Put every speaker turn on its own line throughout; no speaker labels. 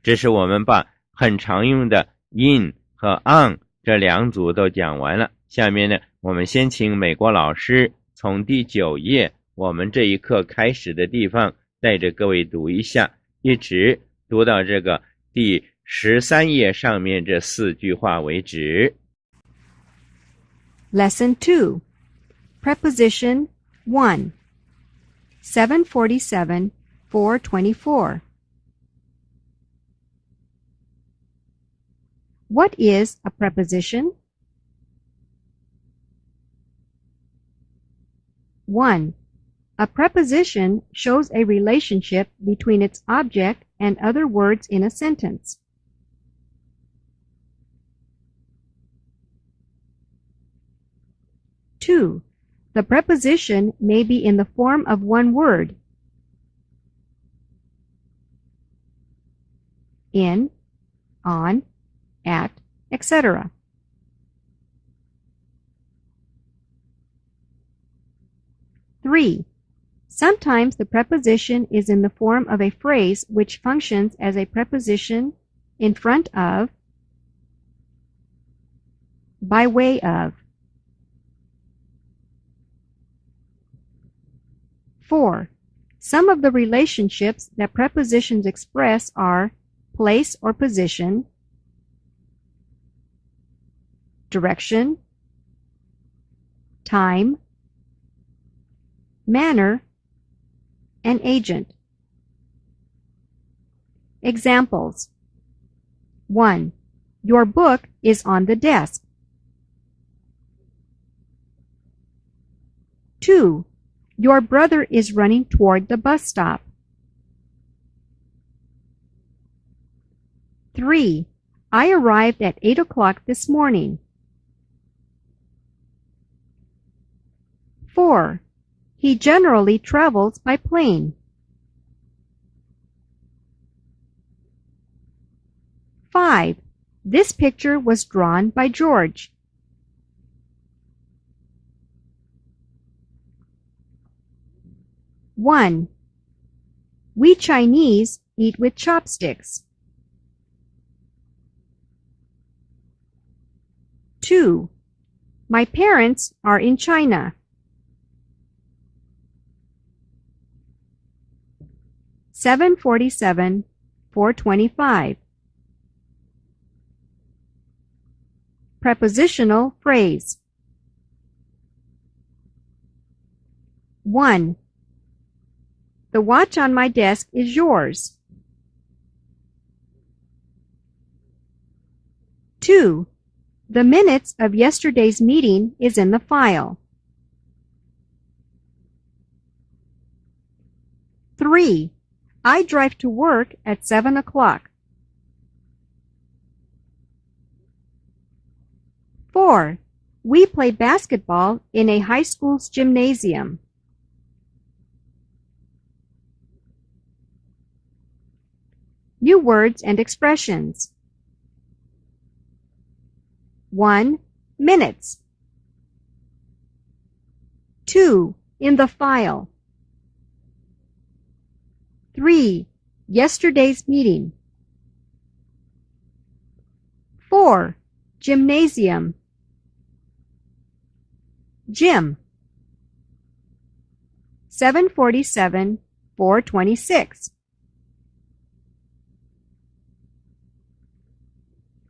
这是我们把很常用的 in 和 on 这两组都讲完了。下面呢，我们先请美国老师从第9页我们这一课开始的地方带着各位读一下，一直读到这个第13页上面这4句话为止。
Lesson 2. Preposition 1. 747, 424. What is a preposition? 1. A preposition shows a relationship between its object and other words in a sentence. 2. The preposition may be in the form of one word. In, on, at, etc. 3. Sometimes the preposition is in the form of a phrase which functions as a preposition in front of, by way of. 4. Some of the relationships that prepositions express are place or position, direction, time, manner, and agent. Examples. 1. Your book is on the desk. 2. Your brother is running toward the bus stop. 3. I arrived at 8 o'clock this morning. 4. He generally travels by plane. 5. This picture was drawn by George. 1. We Chinese eat with chopsticks. 2. My parents are in China. 747, 425. Prepositional phrase. 1. The watch on my desk is yours. 2. The minutes of yesterday's meeting is in the file. 3. I drive to work at 7 o'clock. 4. We play basketball in a high school's gymnasium. New words and expressions. 1. Minutes. 2. In the file. 3. Yesterday's meeting. 4. Gymnasium. Gym. 747, 426.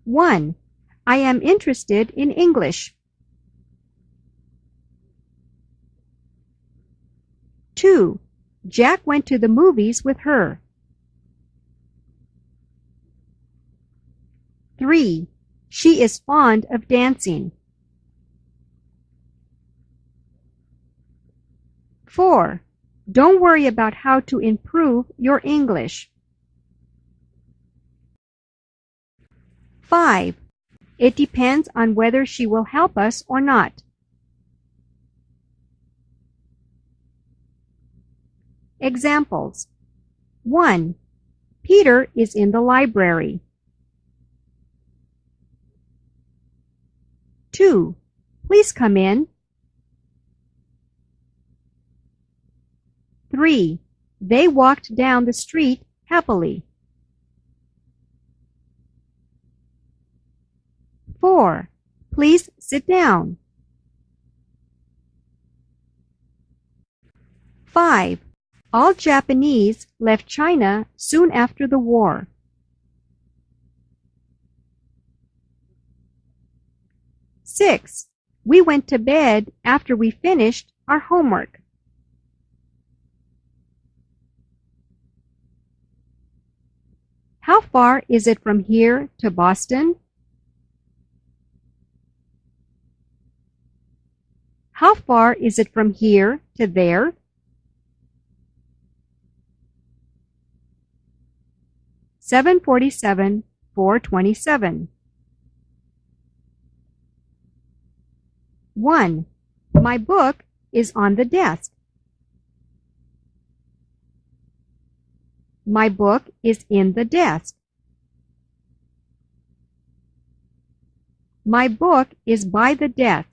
1. I am interested in English. 2. Jack went to the movies with her. 3. She is fond of dancing. 4. Don't worry about how to improve your English. 5. It depends on whether she will help us or not. Examples. 1. Peter is in the library. 2. Please come in. 3. They walked down the street happily. 4. Please sit down. 5. All Japanese left China soon after the war. 6. We went to bed after we finished our homework. How far is it from here to Boston? How far is it from here to there? (747, 427). 1. My book is on the desk. My book is in the desk. My book is by the desk.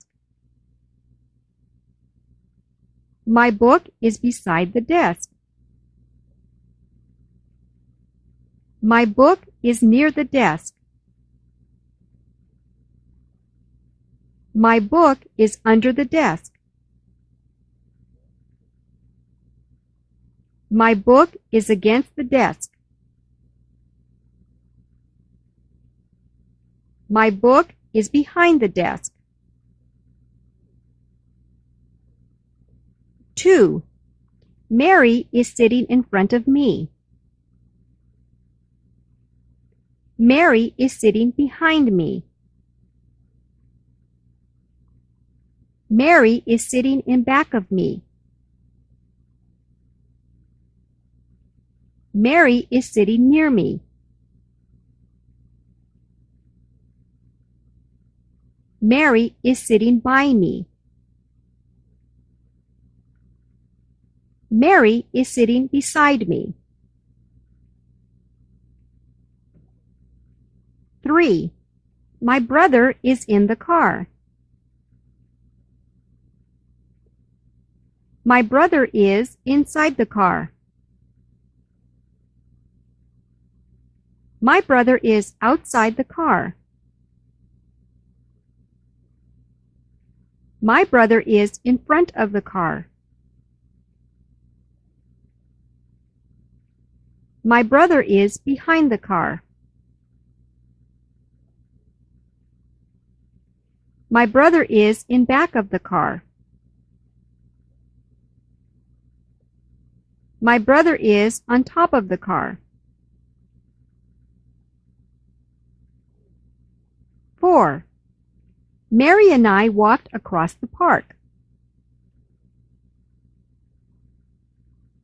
My book is beside the desk. My book is near the desk. My book is under the desk. My book is against the desk. My book is behind the desk. 2. Mary is sitting in front of me. Mary is sitting behind me. Mary is sitting in back of me. Mary is sitting near me. Mary is sitting by me. Mary is sitting beside me. 3. My brother is in the car. My brother is inside the car. My brother is outside the car. My brother is in front of the car. My brother is behind the car. My brother is in back of the car. My brother is on top of the car. 4. Mary and I walked across the park.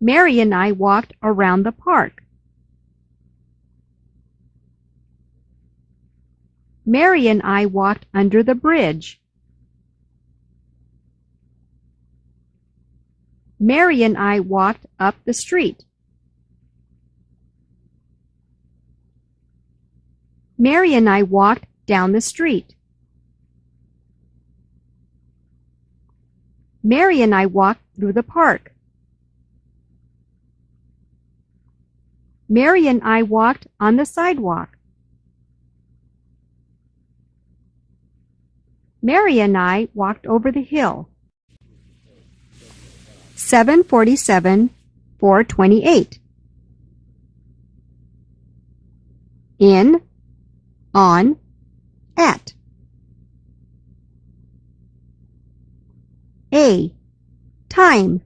Mary and I walked around the park. Mary and I walked under the bridge. Mary and I walked up the street. Mary and I walked down the street. Mary and I walked through the park. Mary and I walked on the sidewalk. Mary and I walked over the hill. 747, 428. In, on, at. A. Time.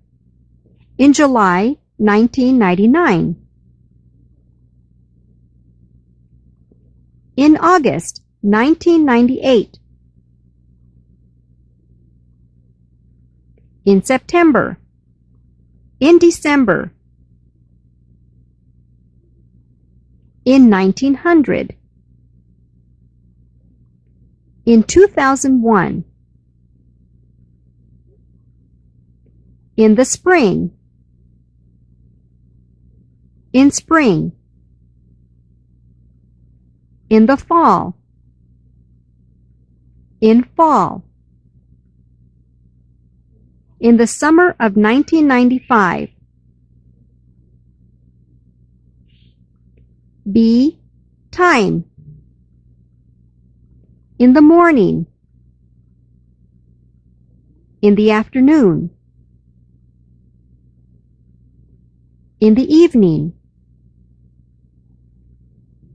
In July 1999. In August 1998. In September. In December. In 1900. In 2001. In the spring. In spring. In the fall. In fall. In the summer of 1995. B. Time. In the morning. In the afternoon. In the evening.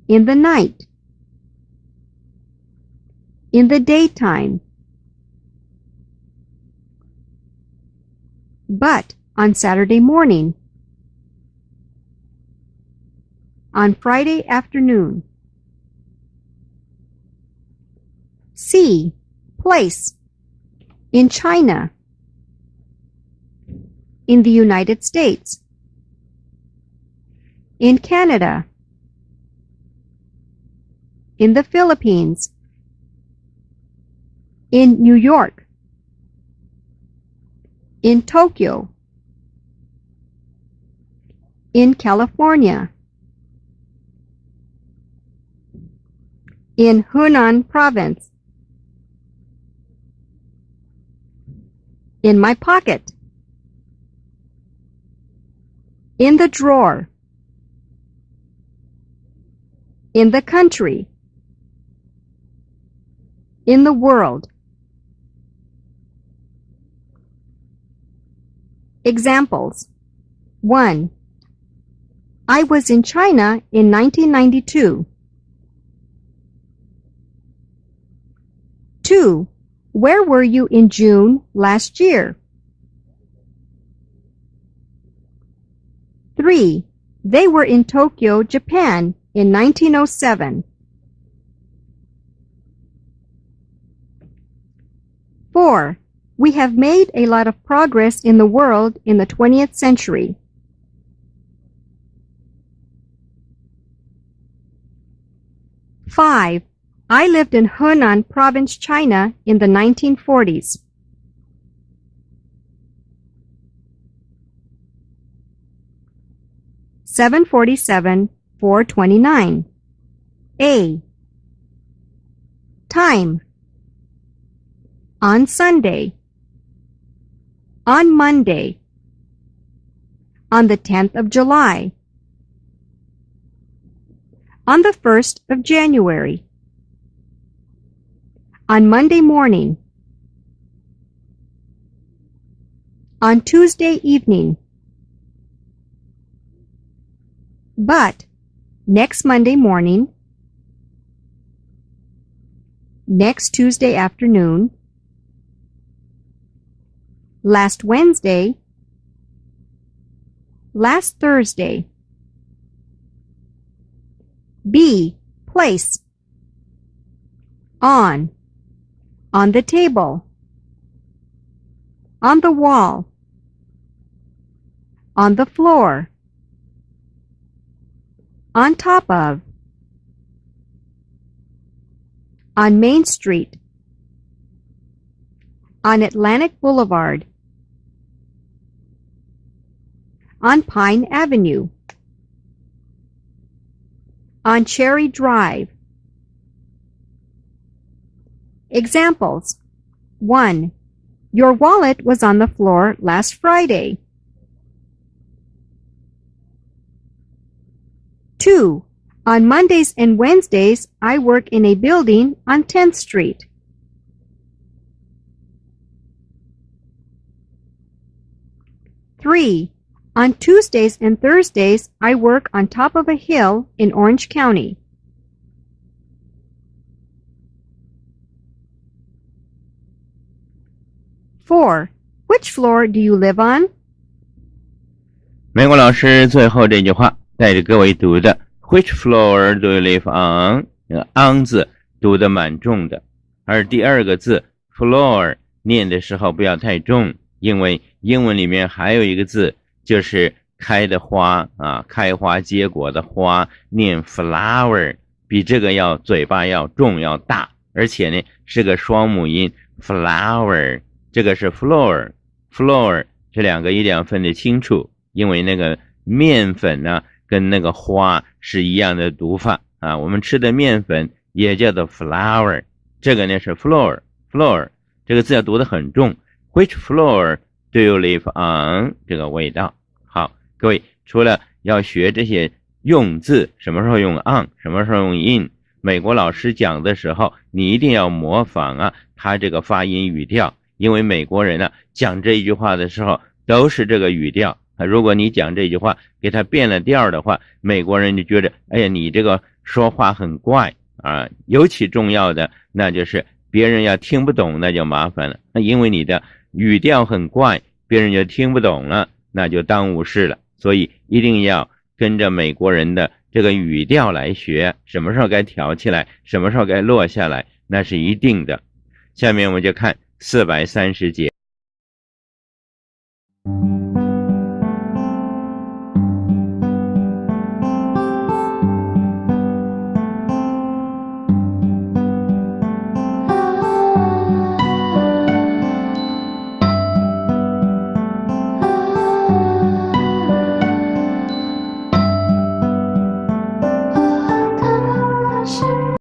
In the night. In the daytime. But on Saturday morning. On Friday afternoon. C. Place. In China. In the United States. In Canada. In the Philippines. In New York. In Tokyo. In California. In Hunan Province. In my pocket. In the drawer. In the country. In the world. Examples. 1. I was in China in 1992. 2. Where were you in June last year? 3. They were in Tokyo, Japan in 1907. 4. We have made a lot of progress in the world in the 20th century. 5. I lived in Hunan Province, China in the 1940s. (747, 429). A. Time. On Sunday. On Monday. On the 10th of July. On the 1st of January. On Monday morning. On Tuesday evening. But next Monday morning. Next Tuesday afternoon. Last Wednesday. Last Thursday. B. Place. On the table. On the wall. On the floor. On top of. On Main Street. On Atlantic Boulevard. On Pine Avenue. On Cherry Drive. Examples. 1. Your wallet was on the floor last Friday. 2. On Mondays and Wednesdays, I work in a building on 10th Street. 3. On Tuesdays and Thursdays, I work on top of a hill in Orange County. (4) Which floor do you live on?
美国老师最后这句话带着各位读的 Which floor do you live on? 那个 on 字读得蛮重的，而第二个字 floor 念的时候不要太重，因为英文里面还有一个字就是开的花啊，开花结果的花，念 flower 比这个要嘴巴要重要大，而且呢是个双母音 flower， 这个是 floor 这两个一定要分得清楚，因为那个面粉呢跟那个花是一样的读法啊，我们吃的面粉也叫做 flour， 这个呢是 floor， 这个字要读得很重。 Which floor do you live on? 这个味道。好，各位除了要学这些用字，什么时候用 on， 什么时候用 in，美国老师讲的时候，你一定要模仿啊他这个发音语调，因为美国人呢讲这一句话的时候都是这个语调。如果你讲这句话给他变了调的话，美国人就觉得，哎呀，你这个说话很怪啊。尤其重要的那就是别人要听不懂，那就麻烦了。因为你的语调很怪，别人就听不懂了，那就耽误事了。所以一定要跟着美国人的这个语调来学，什么时候该挑起来，什么时候该落下来，那是一定的。下面我们就看430节。